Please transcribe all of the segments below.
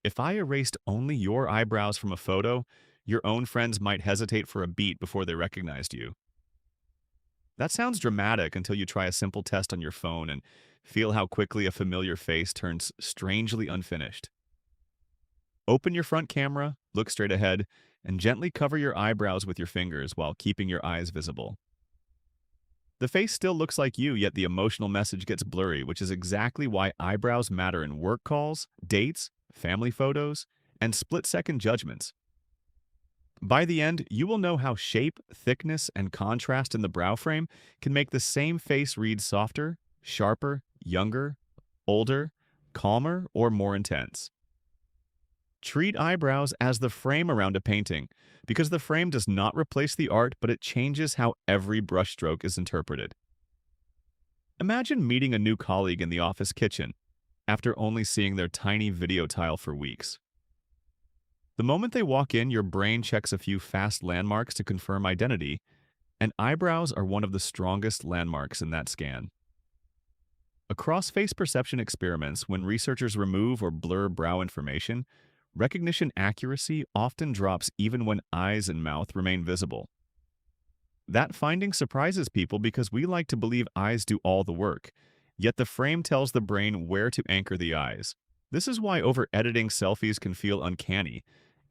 If I erased only your eyebrows from a photo, your own friends might hesitate for a beat before they recognized you. That sounds dramatic until you try a simple test on your phone and feel how quickly a familiar face turns strangely unfinished. Open your front camera, look straight ahead, and gently cover your eyebrows with your fingers while keeping your eyes visible. The face still looks like you, yet the emotional message gets blurry, which is exactly why eyebrows matter in work calls, dates, family photos, and split-second judgments. By the end, you will know how shape, thickness, and contrast in the brow frame can make the same face read softer, sharper, younger, older, calmer, or more intense. Treat eyebrows as the frame around a painting, because the frame does not replace the art, but it changes how every brushstroke is interpreted. Imagine meeting a new colleague in the office kitchen after only seeing their tiny video tile for weeks. The moment they walk in, your brain checks a few fast landmarks to confirm identity, and eyebrows are one of the strongest landmarks in that scan. Across face perception experiments, when researchers remove or blur brow information, recognition accuracy often drops even when eyes and mouth remain visible. That finding surprises people because we like to believe eyes do all the work, yet the frame tells the brain where to anchor the eyes. This is why over-editing selfies can feel uncanny,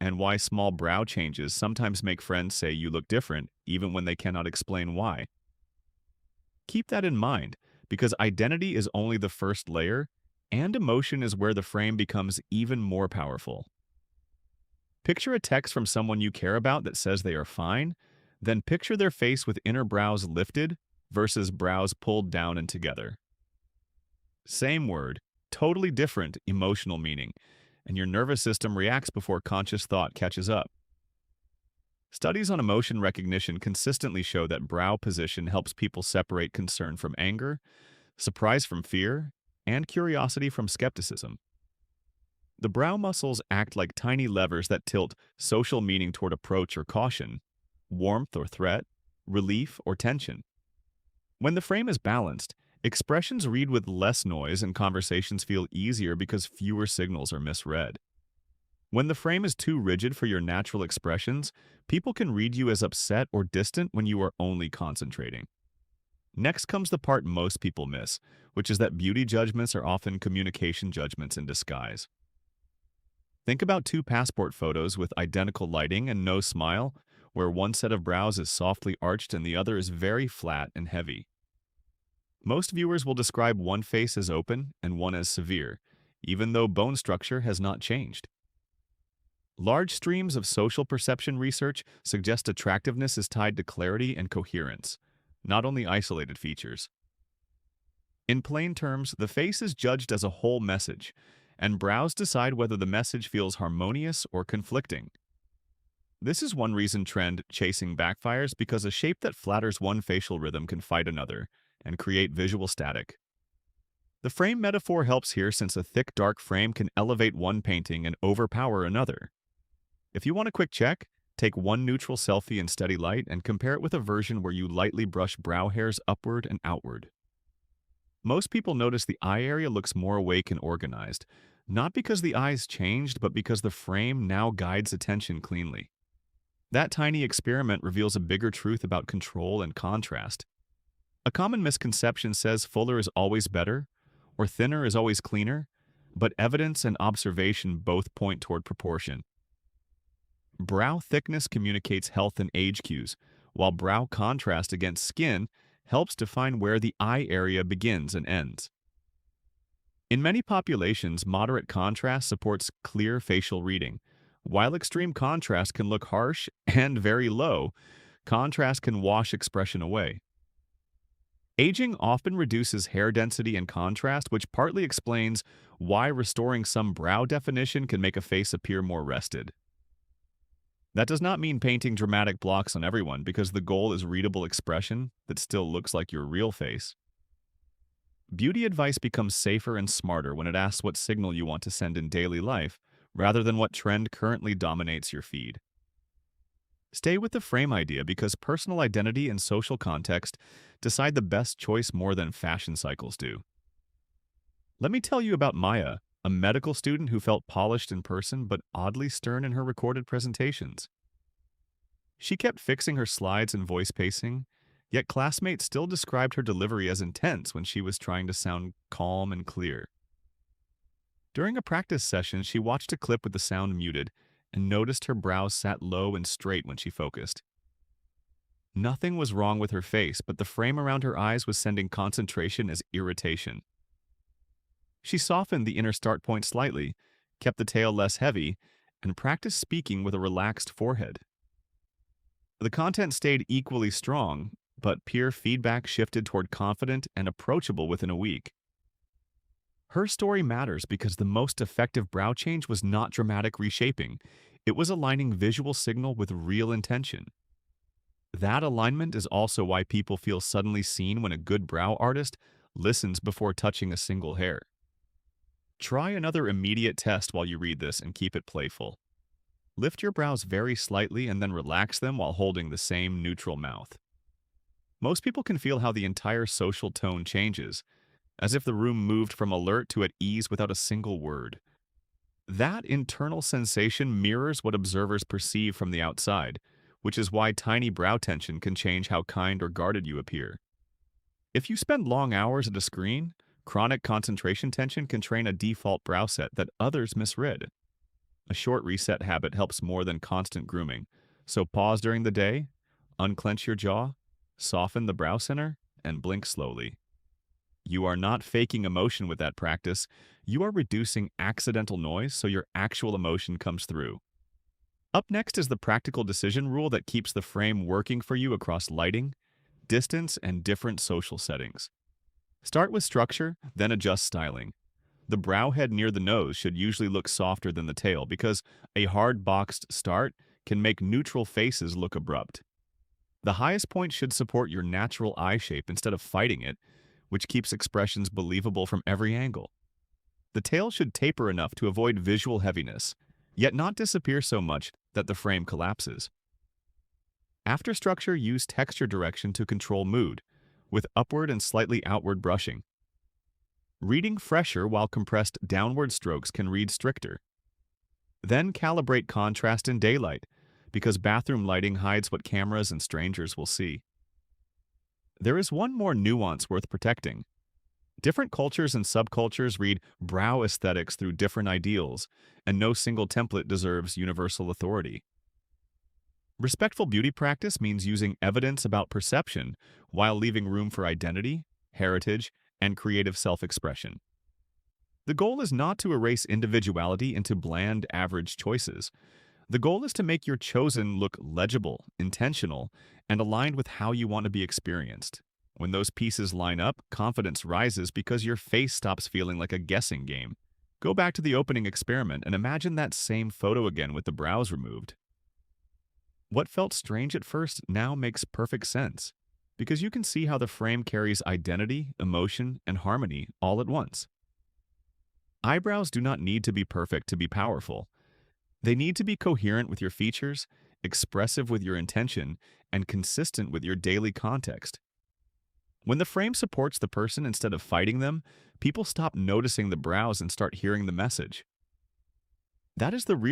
and why small brow changes sometimes make friends say you look different, even when they cannot explain why. Keep that in mind, because identity is only the first layer, and emotion is where the frame becomes even more powerful. Picture a text from someone you care about that says they are fine, then picture their face with inner brows lifted versus brows pulled down and together. Same word, totally different emotional meaning, and your nervous system reacts before conscious thought catches up. Studies on emotion recognition consistently show that brow position helps people separate concern from anger, surprise from fear, and curiosity from skepticism. The brow muscles act like tiny levers that tilt social meaning toward approach or caution, warmth or threat, relief or tension. When the frame is balanced, expressions read with less noise and conversations feel easier because fewer signals are misread. When the frame is too rigid for your natural expressions, people can read you as upset or distant when you are only concentrating. Next comes the part most people miss, which is that beauty judgments are often communication judgments in disguise. Think about two passport photos with identical lighting and no smile, where one set of brows is softly arched and the other is very flat and heavy. Most viewers will describe one face as open and one as severe, even though bone structure has not changed. Large streams of social perception research suggest attractiveness is tied to clarity and coherence, not only isolated features. In plain terms, the face is judged as a whole message, and brows decide whether the message feels harmonious or conflicting. This is one reason trend chasing backfires, because a shape that flatters one facial rhythm can fight another and create visual static. The frame metaphor helps here, since a thick, dark frame can elevate one painting and overpower another. If you want a quick check, take one neutral selfie in steady light and compare it with a version where you lightly brush brow hairs upward and outward. Most people notice the eye area looks more awake and organized, not because the eyes changed, but because the frame now guides attention cleanly. That tiny experiment reveals a bigger truth about control and contrast. A common misconception says fuller is always better, or thinner is always cleaner, but evidence and observation both point toward proportion. Brow thickness communicates health and age cues, while brow contrast against skin helps define where the eye area begins and ends. In many populations, moderate contrast supports clear facial reading. While extreme contrast can look harsh and very low, contrast can wash expression away. Aging often reduces hair density and contrast, which partly explains why restoring some brow definition can make a face appear more rested. That does not mean painting dramatic blocks on everyone, because the goal is readable expression that still looks like your real face. Beauty advice becomes safer and smarter when it asks what signal you want to send in daily life, rather than what trend currently dominates your feed. Stay with the frame idea, because personal identity and social context decide the best choice more than fashion cycles do. Let me tell you about Maya, a a medical student who felt polished in person but oddly stern in her recorded presentations. She kept fixing her slides and voice pacing, yet classmates still described her delivery as intense when she was trying to sound calm and clear. During a practice session, she watched a clip with the sound muted and noticed her brows sat low and straight when she focused. Nothing was wrong with her face, but the frame around her eyes was sending concentration as irritation. She softened the inner start point slightly, kept the tail less heavy, and practiced speaking with a relaxed forehead. The content stayed equally strong, but peer feedback shifted toward confident and approachable within a week. Her story matters because the most effective brow change was not dramatic reshaping. It was aligning visual signal with real intention. That alignment is also why people feel suddenly seen when a good brow artist listens before touching a single hair. Try another immediate test while you read this and keep it playful. Lift your brows very slightly and then relax them while holding the same neutral mouth. Most people can feel how the entire social tone changes, as if the room moved from alert to at ease without a single word. That internal sensation mirrors what observers perceive from the outside, which is why tiny brow tension can change how kind or guarded you appear. If you spend long hours at a screen, chronic concentration tension can train a default brow set that others misread. A short reset habit helps more than constant grooming, so pause during the day, unclench your jaw, soften the brow center, and blink slowly. You are not faking emotion with that practice. You are reducing accidental noise so your actual emotion comes through. Up next is the practical decision rule that keeps the frame working for you across lighting, distance, and different social settings. Start with structure, then adjust styling. The brow head near the nose should usually look softer than the tail because a hard boxed start can make neutral faces look abrupt. The highest point should support your natural eye shape instead of fighting it, which keeps expressions believable from every angle. The tail should taper enough to avoid visual heaviness, yet not disappear so much that the frame collapses. After structure, use texture direction to control mood, with upward and slightly outward brushing. Reading fresher while compressed downward strokes can read stricter. Then calibrate contrast in daylight, because bathroom lighting hides what cameras and strangers will see. There is one more nuance worth protecting. Different cultures and subcultures read brow aesthetics through different ideals, and no single template deserves universal authority. Respectful beauty practice means using evidence about perception while leaving room for identity, heritage, and creative self-expression. The goal is not to erase individuality into bland, average choices. The goal is to make your chosen look legible, intentional, and aligned with how you want to be experienced. When those pieces line up, confidence rises because your face stops feeling like a guessing game. Go back to the opening experiment and imagine that same photo again with the brows removed. What felt strange at first now makes perfect sense, because you can see how the frame carries identity, emotion, and harmony all at once. Eyebrows do not need to be perfect to be powerful. They need to be coherent with your features, expressive with your intention, and consistent with your daily context. When the frame supports the person instead of fighting them, people stop noticing the brows and start hearing the message. That is the real